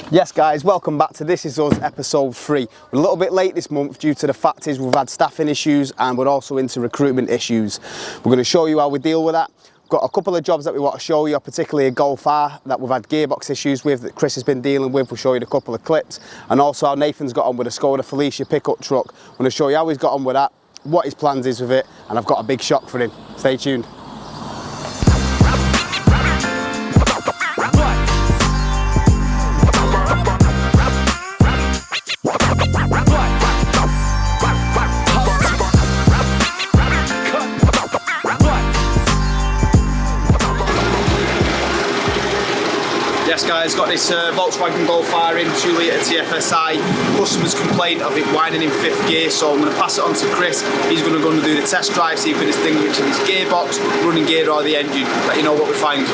Yes guys, welcome back to This Is Us episode 3. We're a little bit late this month due to the fact is we've had staffing issues and we're also into recruitment issues. We're going to show you how we deal with that. We've got a couple of jobs that we want to show you, particularly a Golf R that we've had gearbox issues with that Chris has been dealing with. We'll show you a couple of clips, and also how Nathan's got on with a Skoda Felicia pickup truck. I'm going to show you how he's got on with that, what his plans is with it, and I've got a big shock for him. Stay tuned. Yes guys, got this Volkswagen Golf R in 2 litre TFSI. Customers complained of it whining in 5th gear, so I'm going to pass it on to Chris. He's going to go and do the test drive, see if we can distinguish his gearbox, running gear or the engine, let you know what we find.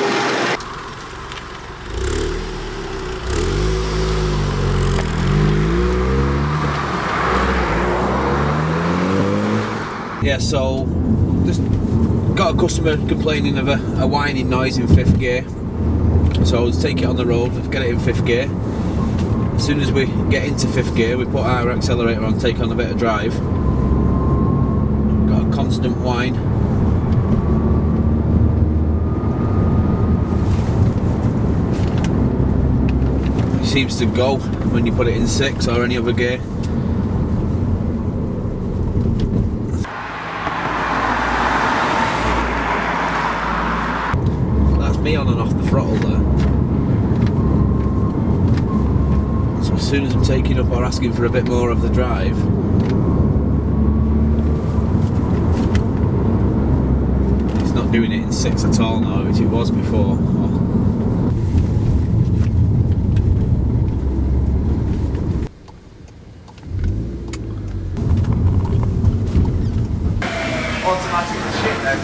Yeah, so just got a customer complaining of a whining noise in 5th gear. So let's take it on the road, get it in 5th gear. As soon as we get into 5th gear, we put our accelerator on, take on a bit of drive. Got a constant whine. It seems to go when you put it in 6 or any other gear. That's me on and off the throttle there. As soon as I'm taking up or asking for a bit more of the drive, it's not doing it in 6 at all now, which it was before. Automatic shit then.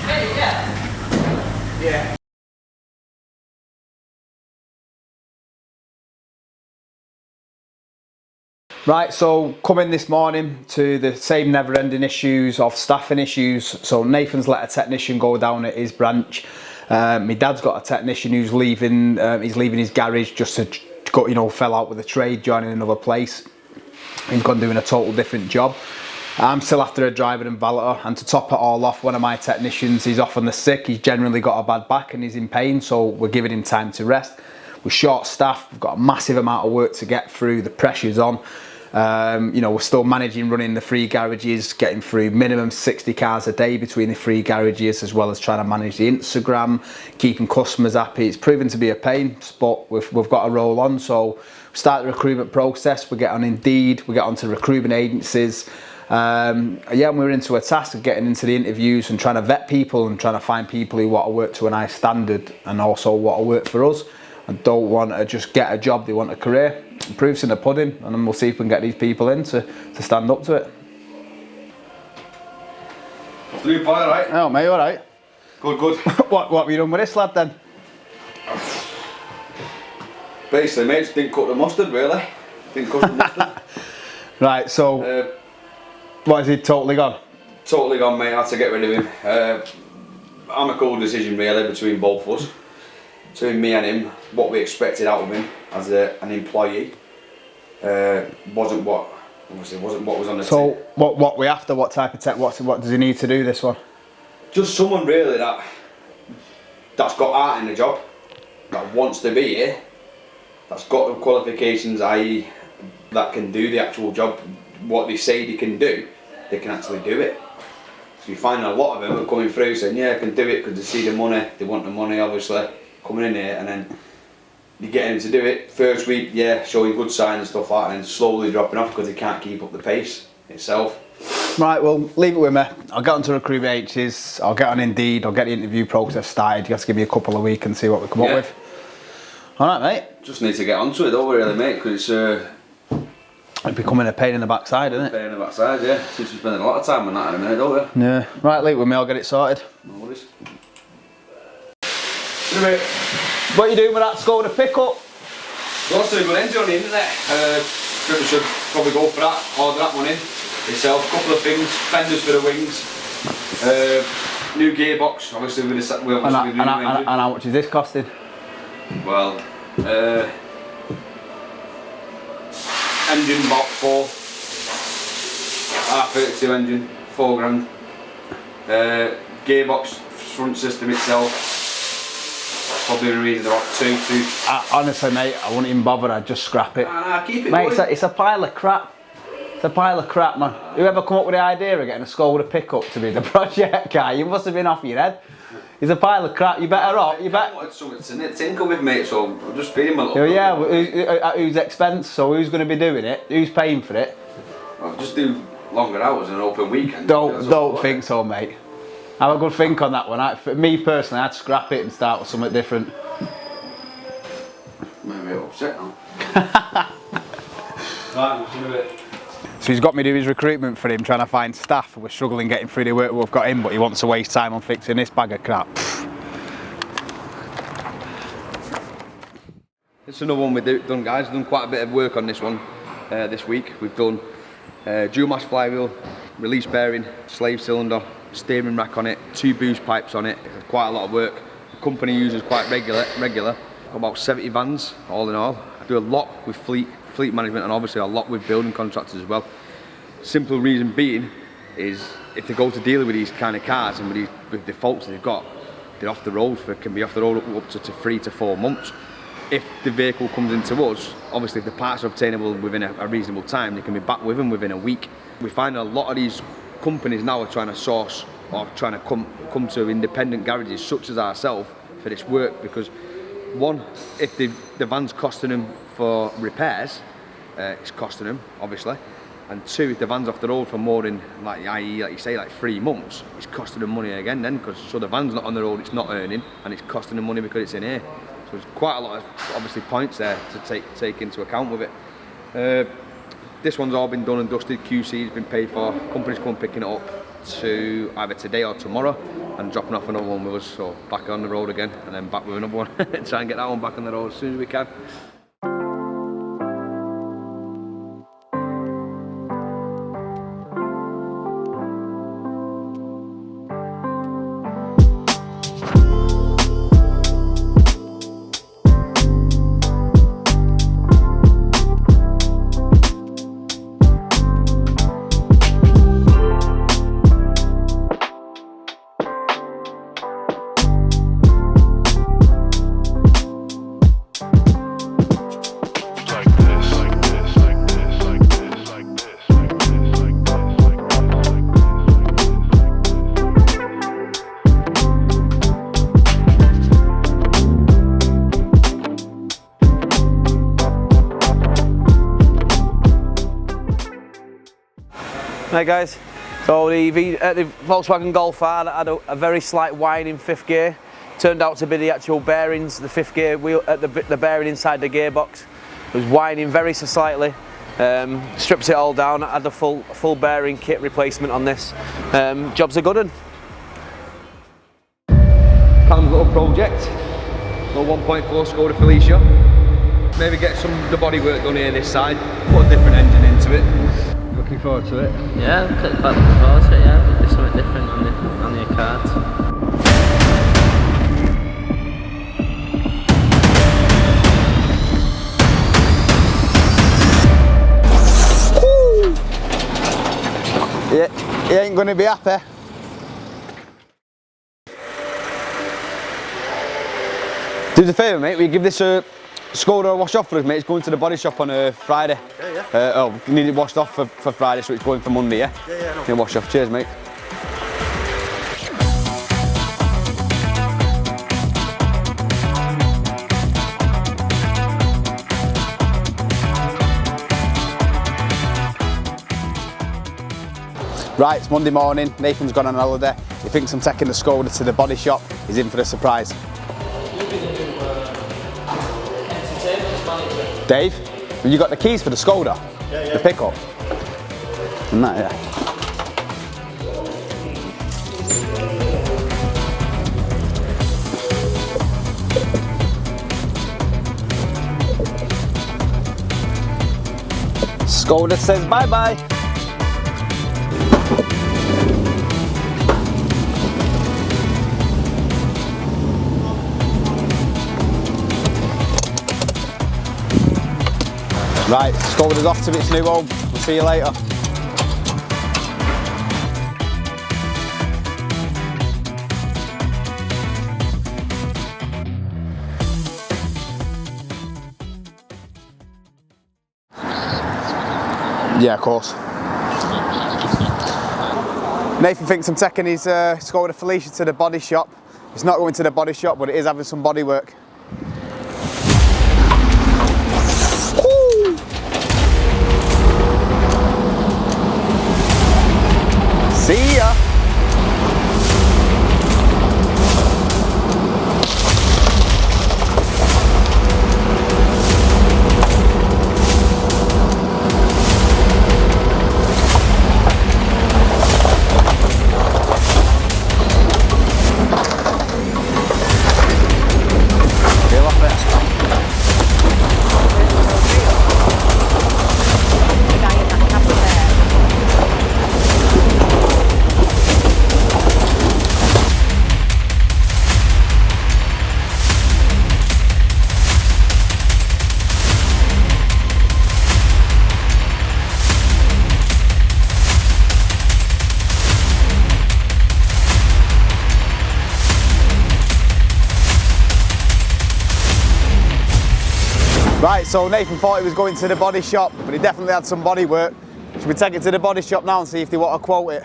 Hey, yeah. Yeah. Right, so coming this morning to the same never-ending issues of staffing issues. So Nathan's let a technician go down at his branch. My dad's got a technician who's leaving. He's leaving his garage just to go, fell out with a trade, joining another place. He's gone doing a total different job. I'm still after a driver and valeter, and to top it all off, one of my technicians, he's off on the sick. He's generally got a bad back and he's in pain, so we're giving him time to rest. We're short staffed. We've got a massive amount of work to get through. The pressure's on. We're still managing running the 3 garages, getting through minimum 60 cars a day between the 3 garages, as well as trying to manage the Instagram, keeping customers happy. It's proven to be a pain, but we've got to roll on. So we start the recruitment process. We get on Indeed, we get onto recruitment agencies. We're into a task of getting into the interviews and trying to vet people and trying to find people who want to work to a nice standard and also want to work for us and don't want to just get a job, they want a career. Proof's in the pudding, and then we'll see if we can get these people in to stand up to it. Afternoon, boy, alright? Oh mate, alright. Good, good. What have you done with this lad then? Basically, mate, just didn't cut the mustard, really. Didn't cut the mustard. Right, so what, is he totally gone? Totally gone, mate. I had to get rid of him. Amicable decision, really, between both of us. Between me and him, what we expected out of him as an employee wasn't what was on the So what we after? What type of tech? What does he need to do this one? Just someone really that's got heart in the job, that wants to be here, that's got the qualifications, i.e. that can do the actual job. What they say they can do, they can actually do it. So you're finding a lot of them are coming through saying, yeah, I can do it because they see the money, they want the money obviously, coming in here, and then you get them to do it. First week, yeah, showing good signs and stuff like that, and then slowly dropping off because they can't keep up the pace itself. Right, well, leave it with me. I'll get onto recruitment agencies, I'll get on Indeed, I'll get the interview process started. You have to give me a couple of weeks and see what we come up with. Alright, mate. Just need to get onto it though, really, mate, because it's becoming a pain in the backside, isn't it? Pain in the backside, yeah. Seems to be spending a lot of time on that in a minute, don't we? Yeah. Right, leave it with me, I'll get it sorted. No worries. What are you doing with that Skoda pickup? Lots of good engine on the internet. Should probably go for that, order that one in yourself. A couple of things, fenders for the wings, new gearbox, obviously with the new engine. And how much is this costing? Well, Engine about 4. R32 engine, 4 grand. Gearbox front system itself, probably in the reason about 2. Honestly, mate, I wouldn't even bother. I'd just scrap it. Nah, keep it Mate, going. it's a pile of crap. It's a pile of crap, man. Whoever come up with the idea of getting a Skoda pickup to be the project guy, you must have been off your head. It's a pile of crap. You better off. You better. I wanted something to tinker with, mate, so I'll just feed him a little. Yeah, at whose expense? So who's going to be doing it? Who's paying for it? I'll just do longer hours and an open weekend. Don't think so, mate. Have a good think on that one. For me personally, I'd scrap it and start with something different. Maybe I'm upset now. Right, we'll see you in a bit. So he's got me do his recruitment for him, trying to find staff. We're struggling getting through the work we've got in, but he wants to waste time on fixing this bag of crap. It's another one we've done, guys. We've done quite a bit of work on this one this week. We've done dual mass flywheel, release bearing, slave cylinder, steering rack on it, 2 boost pipes on it. It's quite a lot of work. The company uses quite regular. Got about 70 vans all in all. I do a lot with fleet management, and obviously a lot with building contractors as well. Simple reason being is if they go to dealing with these kind of cars and with the faults they've got, they're off the road can be off the road up to 3 to 4 months. If the vehicle comes into us, obviously if the parts are obtainable within a reasonable time, they can be back with them within a week. We find a lot of these companies now are trying to source or trying to come to independent garages such as ourselves for this work, because one, if the van's costing them for repairs, it's costing them obviously, and two, if the van's off the road for more than like you say, like 3 months, it's costing them money again then, because so the van's not on the road, it's not earning, and it's costing them money because it's in here. So there's quite a lot of obviously points there to take into account with it. This one's all been done and dusted, QC's been paid for, company's come picking it up to either today or tomorrow and dropping off another one with us, so back on the road again and then back with another one. Try and get that one back on the road as soon as we can. Hey guys, so the Volkswagen Golf R that had a very slight whine in 5th gear turned out to be the actual bearings, the 5th gear wheel, the bearing inside the gearbox. It was whining very so slightly. Stripped it all down, had the full bearing kit replacement on this. Job's a good one. Callumns little project, little 1.4 Skoda Felicia. Maybe get some of the bodywork done here this side, put a different engine into it. Looking forward to it? Yeah, I'm quite looking forward to it, yeah. It'll be something different on the cards. Yeah, he ain't going to be happy. Do us a favour, mate, will you give this Skoda a wash off for us, mate? It's going to the body shop on Friday. Yeah. You need it washed off for Friday, so it's going for Monday, yeah? Yeah, no. Wash off. Cheers, mate. Right, it's Monday morning, Nathan's gone on holiday. He thinks I'm taking the Skoda to the body shop. He's in for a surprise. Dave, have you got the keys for the Skoda? Yeah. The pickup? And that, yeah. Skoda says bye-bye. Right, Skoda's off to its new home. We'll see you later. Yeah, of course. Nathan thinks I'm taking his Skoda Felicia to the body shop. It's not going to the body shop, but it is having some body work. Woo! See ya! Right, so Nathan thought he was going to the body shop, but he definitely had some body work. Should we take it to the body shop now and see if they want to quote it?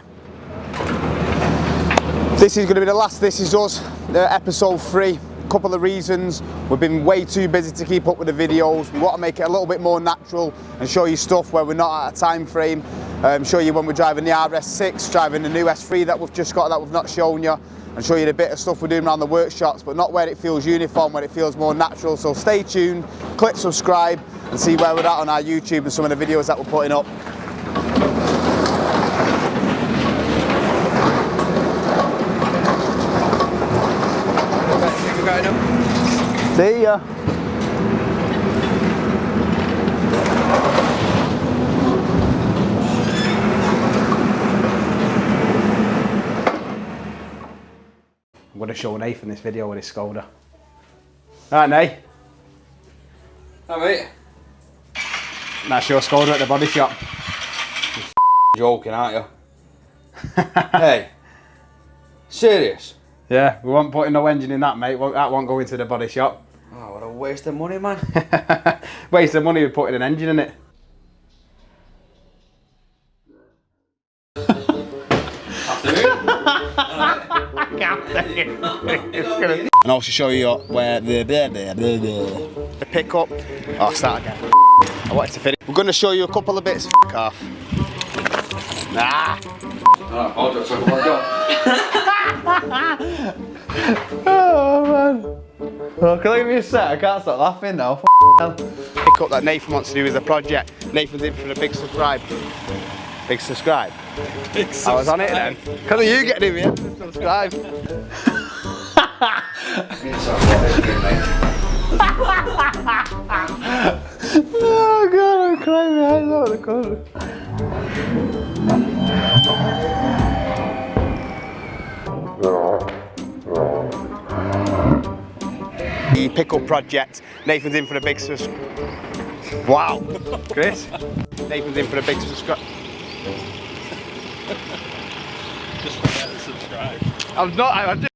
This is going to be the last This Is Us, episode 3. A couple of reasons. We've been way too busy to keep up with the videos. We want to make it a little bit more natural and show you stuff where we're not at a time frame. Show you when we're driving the RS6, driving the new S3 that we've just got that we've not shown you, and show you the bit of stuff we're doing around the workshops, but not where it feels uniform, where it feels more natural. So stay tuned, click subscribe, and see where we're at on our YouTube and some of the videos that we're putting up. See ya. I'm going to show Nathan this video with his Skoda. Alright, Nate. Hi mate. That's your Skoda at the body shop. You're joking, aren't you? Hey. Serious? Yeah, we won't put no engine in that, mate. That won't go into the body shop. Oh, what a waste of money, man. Waste of money with putting an engine in it. And also show you where the pickup. Oh, start again. I wanted to finish. We're going to show you a couple of bits. F off. Nah. Oh man. Oh, can I give me a set? I can't stop laughing now. Pick up that Nathan wants to do with the project. Nathan's in for a big subscribe. Big subscribe. Big subscribe. I was on it then. Because of you getting him in. Subscribe. Oh god, I'm crying my eyes out of the corner. The pickup project. Nathan's in for a big Wow. Chris? Nathan's in for a big subscribe. Just forget to subscribe. I'm not.